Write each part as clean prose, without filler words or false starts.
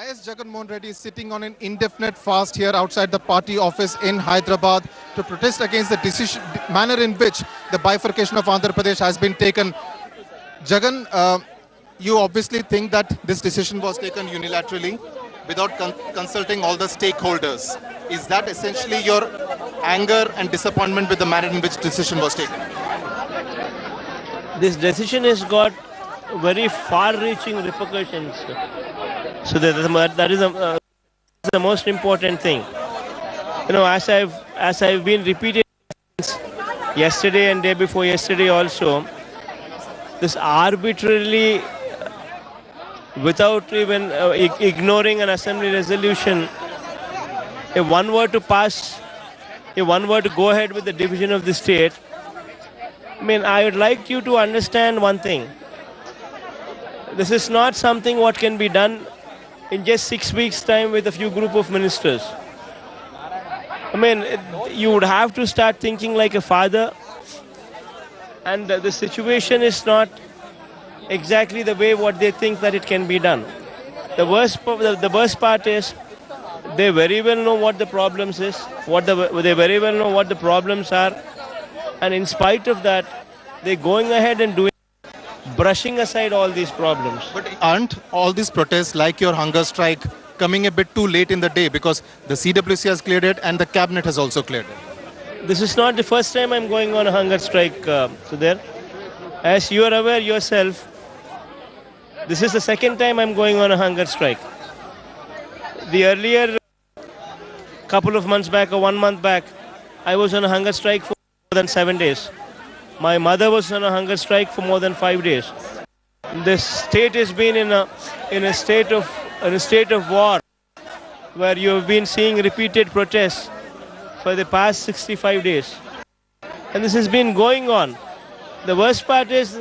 YS Jagan Mohan Reddy is sitting on an indefinite fast here outside the party office in Hyderabad to protest against the manner in which the bifurcation of Andhra Pradesh has been taken. Jagan, you obviously think that this decision was taken unilaterally without consulting all the stakeholders. Is that essentially your anger and disappointment with the manner in which decision was taken? This decision has got very far-reaching repercussions. So that is the most important thing. You know, as I've been repeating yesterday and day before yesterday also, this arbitrarily, without even ignoring an assembly resolution, if one were to pass, if one were to go ahead with the division of the state, I mean, I would like you to understand one thing. This is not something what can be done in just 6 weeks' time with a few group of ministers. I mean, you would have to start thinking like a father, and the situation is not exactly the way what they think that it can be done. The worst part is they very well know what the problems is, they very well know what the problems are, and in spite of that, they're going ahead and brushing aside all these problems. But aren't all these protests, like your hunger strike, coming a bit too late in the day because the CWC has cleared it and the cabinet has also cleared it? This is not the first time I'm going on a hunger strike, Sudhir. As you are aware yourself, this is the second time I'm going on a hunger strike. The earlier couple of months back or 1 month back, I was on a hunger strike for more than 7 days. My mother was on a hunger strike for more than 5 days. The state has been in a state of war, where you have been seeing repeated protests for the past 65 days, and this has been going on. The worst part is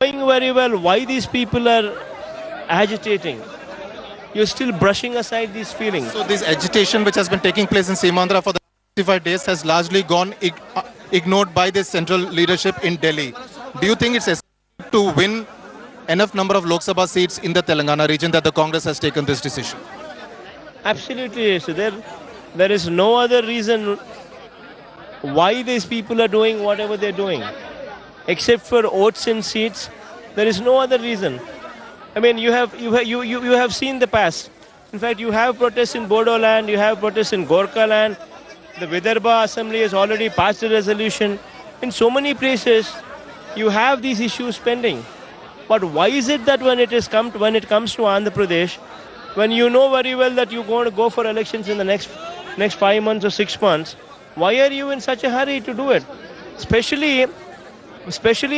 knowing very well why these people are agitating. You're still brushing aside these feelings. So this agitation which has been taking place in Simandra for the 65 days has largely gone ignored by the central leadership in Delhi. Do you think it's essential to win enough number of Lok Sabha seats in the Telangana region that the Congress has taken this decision? Absolutely. So there is no other reason why these people are doing whatever they're doing. Except for votes and seats, there is no other reason. I mean, you have seen the past. In fact, you have protests in Bodoland, you have protests in Gorkhaland. The Vidarbha Assembly has already passed a resolution. In so many places, you have these issues pending. But why is it that when it comes to Andhra Pradesh, when you know very well that you're going to go for elections in the next 5 months or 6 months, why are you in such a hurry to do it? Especially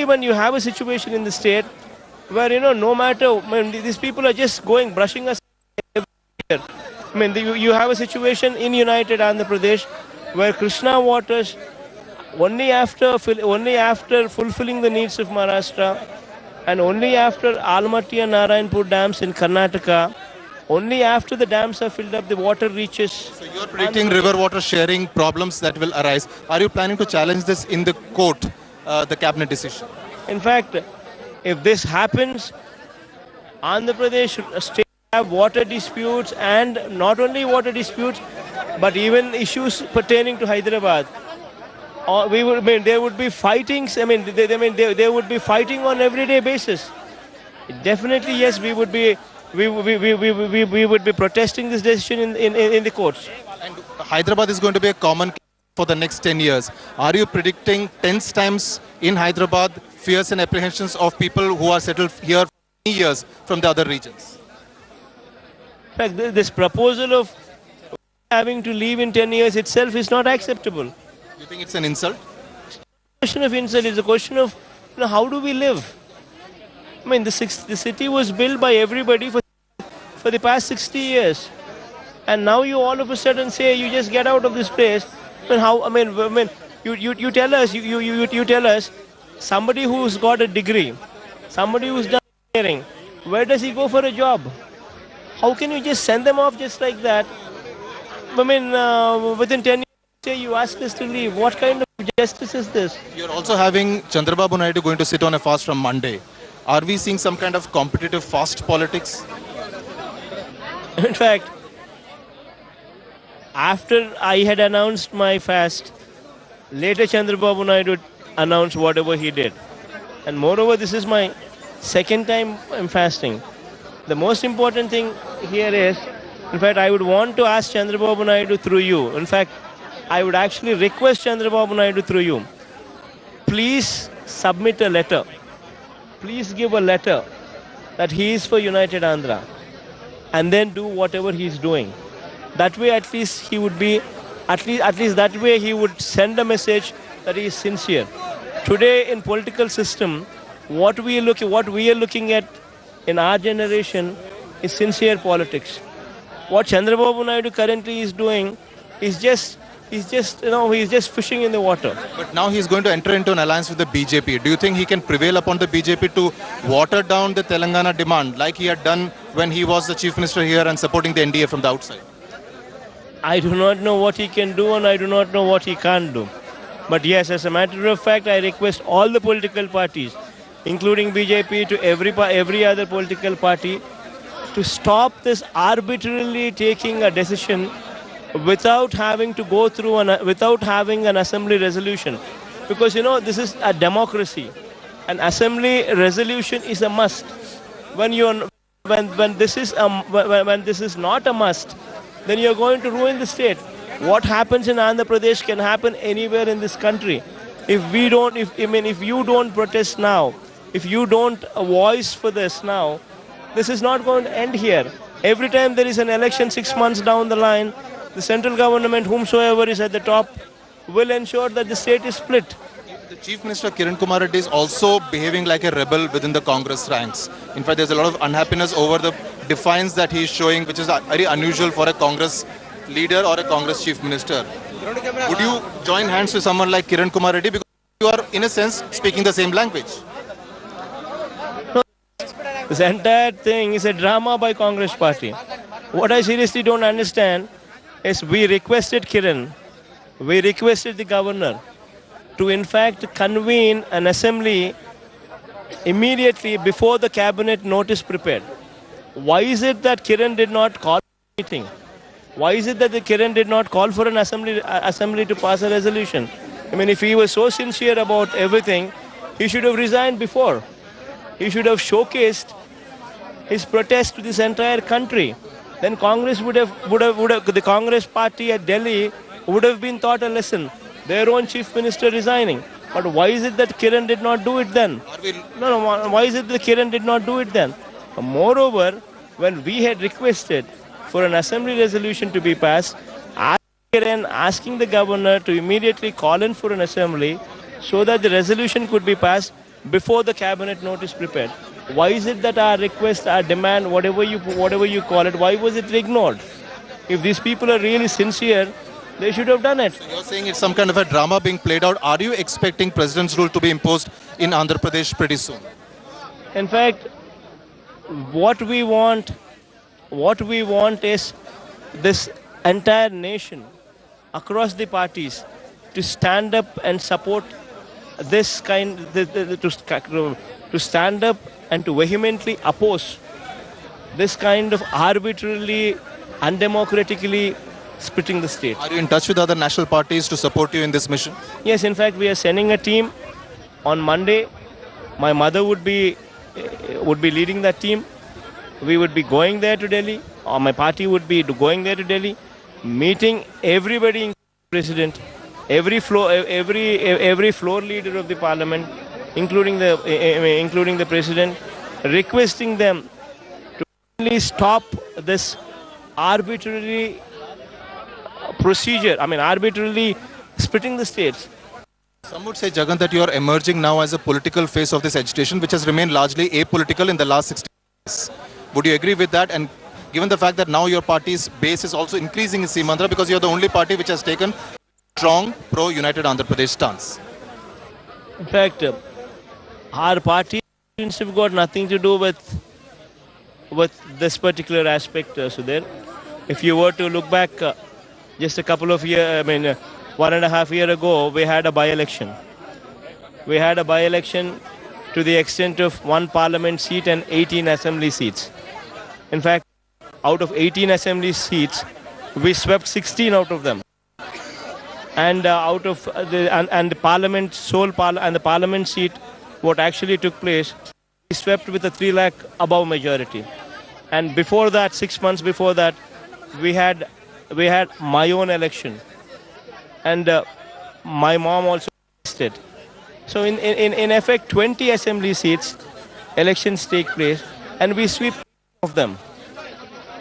when you have a situation in the state where, you know, no matter, I mean, these people are just brushing us every year. I mean, you have a situation in United Andhra Pradesh where Krishna waters, only after fulfilling the needs of Maharashtra, and only after Almaty and Narayanpur dams in Karnataka, only after the dams are filled up, the water reaches. So you are predicting river water sharing problems that will arise. Are you planning to challenge this in the court, the cabinet decision? In fact, if this happens, Andhra Pradesh state have water disputes, and not only water disputes, but even issues pertaining to Hyderabad. There would be fightings. I mean, they would be fighting on everyday basis. Definitely, yes, we would be protesting this decision in the courts. And Hyderabad is going to be a common for the next 10 years. Are you predicting tense times in Hyderabad, fears and apprehensions of people who are settled here for many years from the other regions? In fact, this proposal of having to leave in 10 years itself is not acceptable. You think it's an insult? It's not a question of insult. It's a question of, you know, how do we live? I mean, the city was built by everybody for the past 60 years. And now you all of a sudden say you just get out of this place. I mean, you tell us, you tell us, somebody who's got a degree, somebody who's done engineering, where does he go for a job? How can you just send them off just like that? I mean, within 10 years, you ask us to leave. What kind of justice is this? You're also having Chandrababu Naidu going to sit on a fast from Monday. Are we seeing some kind of competitive fast politics? In fact, after I had announced my fast, later Chandrababu Naidu announced whatever he did. And moreover, this is my second time I'm fasting. The most important thing here is, in fact, I would want to ask Chandrababu Naidu through you. In fact, I would actually request Chandrababu Naidu through you. Please submit a letter. Please give a letter that he is for United Andhra, and then do whatever he is doing. That way, at least he would be, at least that way he would send a message that he is sincere. Today, in political system, what we are looking at in our generation is sincere politics. What Chandrababu Naidu currently is doing is just he's just fishing in the water. But now he's going to enter into an alliance with the BJP. Do you think he can prevail upon the BJP to water down the Telangana demand like he had done when he was the chief minister here and supporting the NDA from the outside? I do not know what he can do and I do not know what he can't do. But yes, as a matter of fact, I request all the political parties, including BJP, to every other political party, to stop this arbitrarily taking a decision without having to go through without having an assembly resolution, because this is a democracy. An assembly resolution is a must. When this is not a must, then you're going to ruin the state. What happens in Andhra Pradesh can happen anywhere in this country. If you don't protest now, if you don't voice for this now, this is not going to end here. Every time there is an election 6 months down the line, the central government, whomsoever is at the top, will ensure that the state is split. The Chief Minister Kiran Kumar Reddy is also behaving like a rebel within the Congress ranks. In fact, there's a lot of unhappiness over the defiance that he is showing, which is very unusual for a Congress leader or a Congress Chief Minister. Would you join hands with someone like Kiran Kumar Reddy, because you are, in a sense, speaking the same language? This entire thing is a drama by Congress party. What I seriously don't understand is we requested Kiran, we requested the governor to in fact convene an assembly immediately before the cabinet notice prepared. Why is it that Kiran did not call a meeting? Why is it that the Kiran did not call for an assembly to pass a resolution? I mean, if he was so sincere about everything, he should have resigned before. He should have showcased his protest to this entire country. Then Congress the Congress party at Delhi would have been taught a lesson. Their own chief minister resigning. But why is it that Kiran did not do it then? Why is it that Kiran did not do it then? Moreover, when we had requested for an assembly resolution to be passed, asking the governor to immediately call in for an assembly so that the resolution could be passed before the cabinet notice prepared. Why is it that our request, our demand, whatever you call it, why was it ignored? If these people are really sincere, they should have done it. So you're saying it's some kind of a drama being played out. Are you expecting President's rule to be imposed in Andhra Pradesh pretty soon? In fact, what we want is this entire nation, across the parties, to stand up and support this kind, to stand up and to vehemently oppose this kind of arbitrarily, undemocratically splitting the state. Are you in touch with other national parties to support you in this mission? Yes, in fact, we are sending a team on Monday. My mother would be leading that team. We would be going there to Delhi, or my party would be going there to Delhi, meeting everybody, including the president, every floor leader of the parliament, including the president, requesting them to only stop this arbitrary procedure. I mean, arbitrarily splitting the states. Some would say, Jagan, that you are emerging now as a political face of this agitation, which has remained largely apolitical in the last 60 years. Would you agree with that? And given the fact that now your party's base is also increasing in Simandra, because you're the only party which has taken strong pro-United Andhra Pradesh stance. In fact, our party seems to have got nothing to do with this particular aspect, Sudhir. If you were to look back just a couple of years, 1.5 years ago, we had a by-election. We had a by-election to the extent of 1 parliament seat and 18 assembly seats. In fact, out of 18 assembly seats, we swept 16 out of them. And out of the parliament, and the parliament seat, what actually took place, we swept with a 3 lakh above majority. And before that, 6 months before that, we had my own election, and my mom also listed. So in effect, 20 assembly seats, elections take place, and we sweep of them.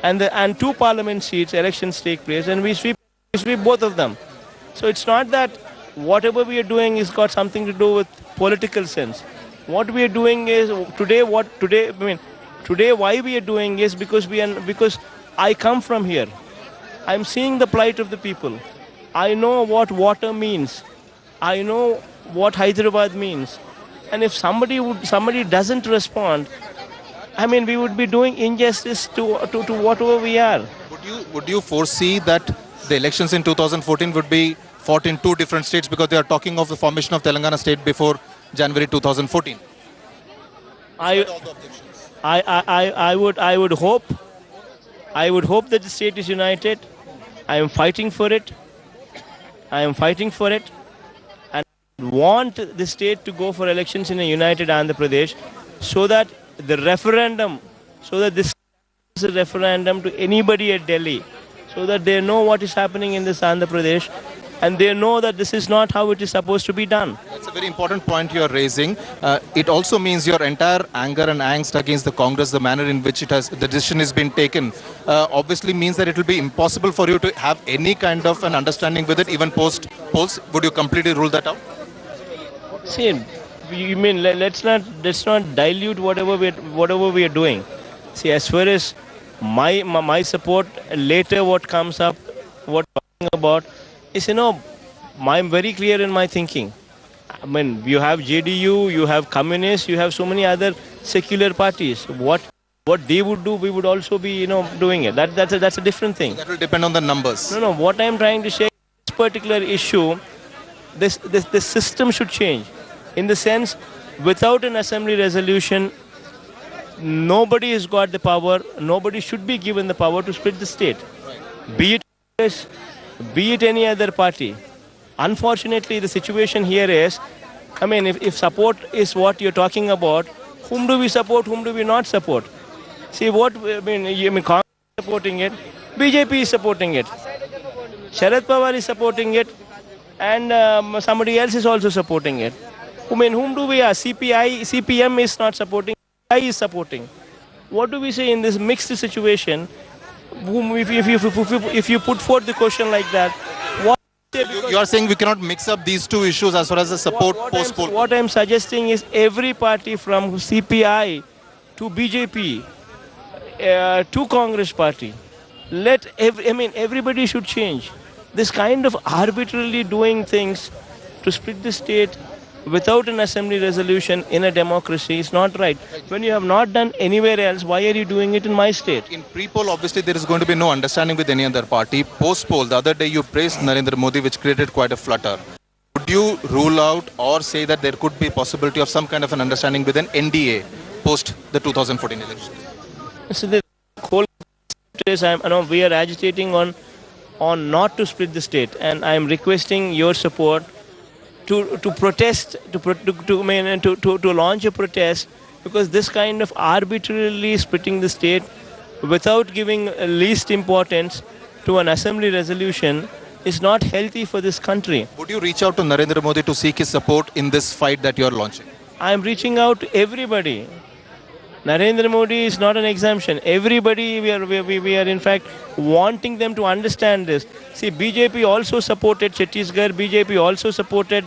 And 2 parliament seats, elections take place, and we sweep both of them. So it's not that whatever we are doing is got something to do with political sense. What we are doing is today why we are doing is because I come from here. I'm seeing the plight of the people. I know what water means. I know what Hyderabad means. And if somebody doesn't respond, I mean, we would be doing injustice to whatever we are. Would you foresee that the elections in 2014 would be fought in 2 different states, because they are talking of the formation of Telangana state before January 2014? I would hope that the state is united. I am fighting for it. And want the state to go for elections in a united Andhra Pradesh, so that this is a referendum to anybody at Delhi, so that they know what is happening in this Andhra Pradesh, and they know that this is not how it is supposed to be done. That's a very important point you are raising. It also means your entire anger and angst against the Congress, the manner in which the decision has been taken, obviously means that it will be impossible for you to have any kind of an understanding with it, even post polls. Would you completely rule that out? See, you mean let's not dilute whatever we are doing. See, as far as my support later, what comes up, what I'm talking about is, I'm very clear in my thinking. I mean, you have JDU, you have communists, you have so many other secular parties. What they would do, we would also be, doing it. That's a different thing. So that will depend on the numbers. No. What I'm trying to say, this particular issue, this system should change. In the sense, without an assembly resolution, nobody has got the power. Nobody should be given the power to split the state. Be it Congress, be it any other party. Unfortunately, the situation here is, I mean, if support is what you're talking about, whom do we support, whom do we not support? See, Congress is supporting it, BJP is supporting it, Sharad Pawar is supporting it, and somebody else is also supporting it. I mean, whom do we are? CPM is not supporting, I is supporting. What do we say in this mixed situation? If you put forth the question like that, what you are saying we cannot mix up these 2 issues as far as the support post-poll. What I'm suggesting is every party from CPI to BJP to Congress party, everybody should change. This kind of arbitrarily doing things to split the state without an assembly resolution in a democracy is not right. When you have not done anywhere else, why are you doing it in my state? In pre-poll, obviously, there is going to be no understanding with any other party. Post-poll, the other day you praised Narendra Modi, which created quite a flutter. Would you rule out or say that there could be possibility of some kind of an understanding with an NDA post the 2014 election? So the whole is, we are agitating on not to split the state, and I am requesting your support to protest, to launch a protest, because this kind of arbitrarily splitting the state without giving least importance to an assembly resolution is not healthy for this country. Would you reach out to Narendra Modi to seek his support in this fight that you are launching? I am reaching out to everybody. Narendra Modi is not an exemption. Everybody, we are in fact wanting them to understand this. See, BJP also supported Chhattisgarh. BJP also supported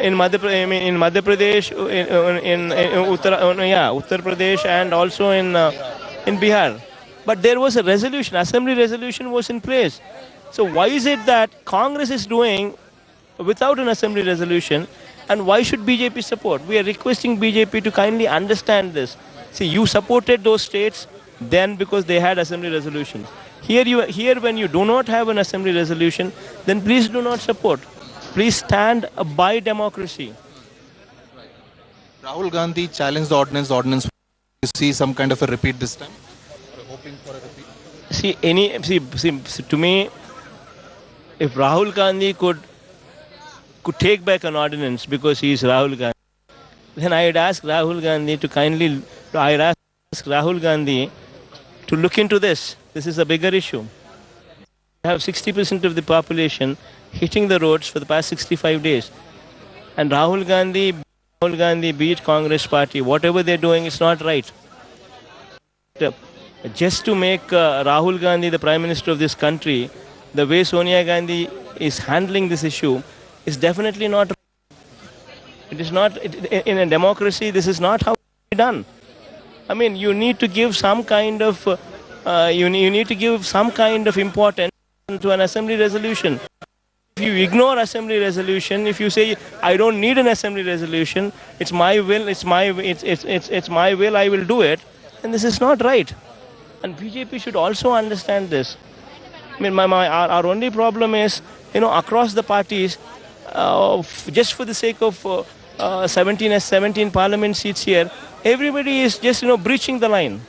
in Madhya Pradesh, in Uttar Pradesh, and also in Bihar. But there was a resolution, assembly resolution was in place. So why is it that Congress is doing without an assembly resolution, and why should BJP support? We are requesting BJP to kindly understand this. See, you supported those states then because they had assembly resolutions. Here when you do not have an assembly resolution, then please do not support. Please stand by democracy. Rahul Gandhi challenged the ordinance. You see some kind of a repeat this time? Or hoping for a repeat? To me, if Rahul Gandhi could take back an ordinance because he is Rahul Gandhi, then I would ask Rahul Gandhi to look into this. This is a bigger issue. We have 60% of the population hitting the roads for the past 65 days. And Rahul Gandhi, be it Congress party, whatever they're doing is not right. Just to make Rahul Gandhi the Prime Minister of this country, the way Sonia Gandhi is handling this issue is definitely not right. It is not, in a democracy, this is not how it's done. I mean, you need to give some kind of, you need to give some kind of importance to an assembly resolution. If you ignore assembly resolution, if you say I don't need an assembly resolution, it's my will, it's my will, I will do it, and this is not right. And BJP should also understand this. I mean, our only problem is, across the parties, just for the sake of 17 parliament seats here, everybody is just, breaching the line.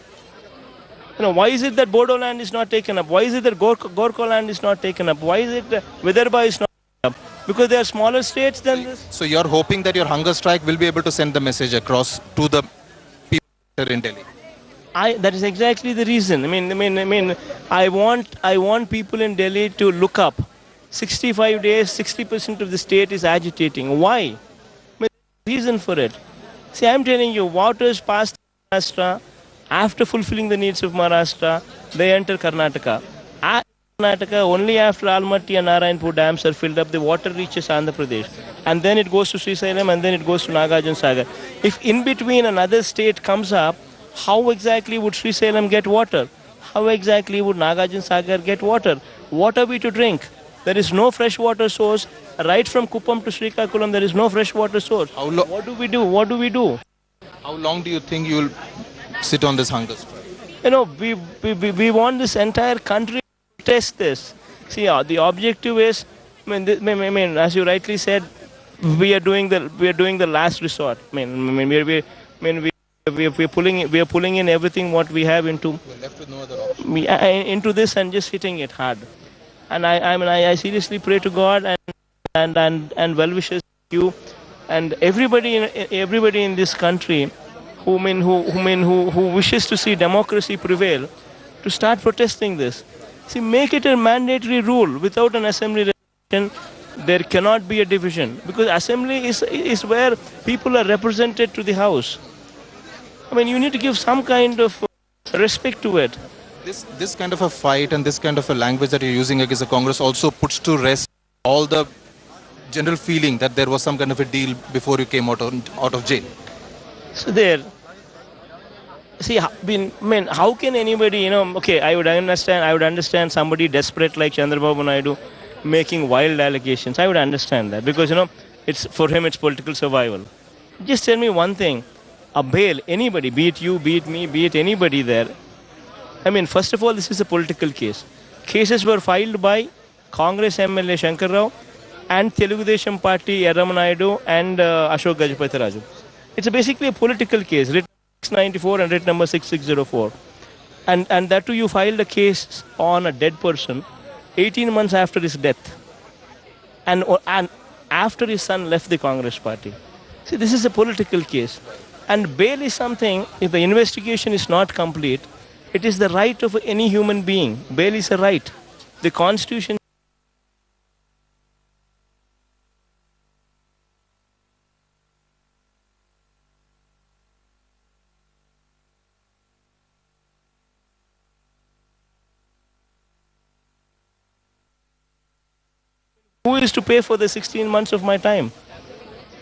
Why is it that Bodo land is not taken up? Why is it that Gorkha land is not taken up? Why is it that Vidarbha is not taken up? Because they are smaller states than this. So you're hoping that your hunger strike will be able to send the message across to the people in Delhi? That is exactly the reason. I want people in Delhi to look up. 65 days, 60% of the state is agitating. Why? Reason for it. See, I'm telling you, waters past Maharashtra. After fulfilling the needs of Maharashtra, they enter Karnataka. At Karnataka, only after Almaty and Narayanpur dams are filled up, the water reaches Andhra Pradesh. And then it goes to Srisailam and then it goes to Nagarjuna Sagar. If in between another state comes up, how exactly would Srisailam get water? How exactly would Nagarjuna Sagar get water? What are we to drink? There is no fresh water source. Right from Kuppam to Srikakulam, there is no fresh water source. What do we do? What do we do? How long do you think you'll sit on this hunger strike? We want this entire country to test this. See, the objective is, as you rightly said, we are doing the last resort. We are pulling in everything what we have into. We're left with no other option. Into this and just hitting it hard. And I seriously pray to God and well wishes you and everybody in this country who wishes to see democracy prevail, to start protesting this. See, make it a mandatory rule. Without an assembly resolution, there cannot be a division, because assembly is where people are represented to the house. You need to give some kind of respect to it. This kind of a fight and this kind of a language that you're using against the Congress also puts to rest all the general feeling that there was some kind of a deal before you came out of jail. So how can anybody, I would understand somebody desperate like Chandrababu Naidu making wild allegations. I would understand that because, it's for him, it's political survival. Just tell me one thing, a bail, anybody, be it you, be it me, be it anybody there. First of all, this is a political case. Cases were filed by Congress MLA Shankar Rao and Telugu Desam Party Yerram Naidu and Ashok Gajapati Raju. It's basically a political case, writ 694 and writ number 6604. And that too, you filed a case on a dead person 18 months after his death. And after his son left the Congress party. See, this is a political case. And bail is something, if the investigation is not complete, it is the right of any human being. Bail is a right. The Constitution. Who is to pay for the 16 months of my time?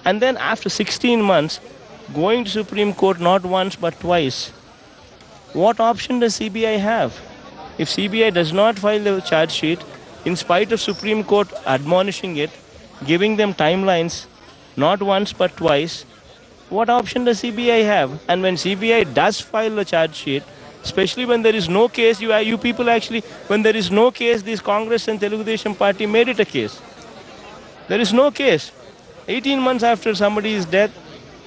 And then after 16 months, going to Supreme Court not once but twice. What option does CBI have? If CBI does not file the charge sheet, in spite of Supreme Court admonishing it, giving them timelines, not once but twice, what option does CBI have? And when CBI does file a charge sheet, especially when there is no case, you people actually, when there is no case, this Congress and Telugu Desam Party made it a case. There is no case. 18 months after somebody's death,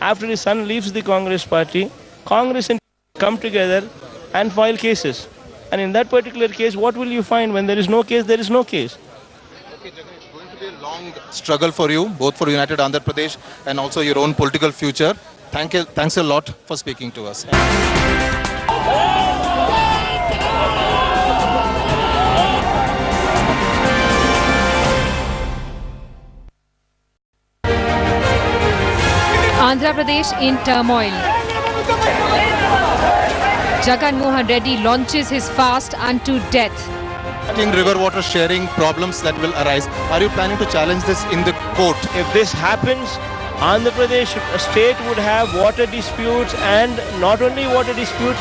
after his son leaves the Congress party, Congress and come together and file cases. And in that particular case, what will you find? When there is no case, there is no case. Okay, Jagan, it's going to be a long struggle for you, both for United Andhra Pradesh and also your own political future. Thanks a lot for speaking to us. Andhra Pradesh in turmoil. Jagan Mohan Reddy launches his fast unto death. River water sharing problems that will arise. Are you planning to challenge this in the court? If this happens, Andhra Pradesh state would have water disputes, and not only water disputes,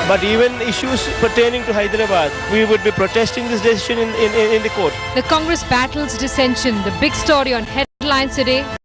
but even issues pertaining to Hyderabad. We would be protesting this decision in the court. The Congress battles dissension. The big story on headlines today.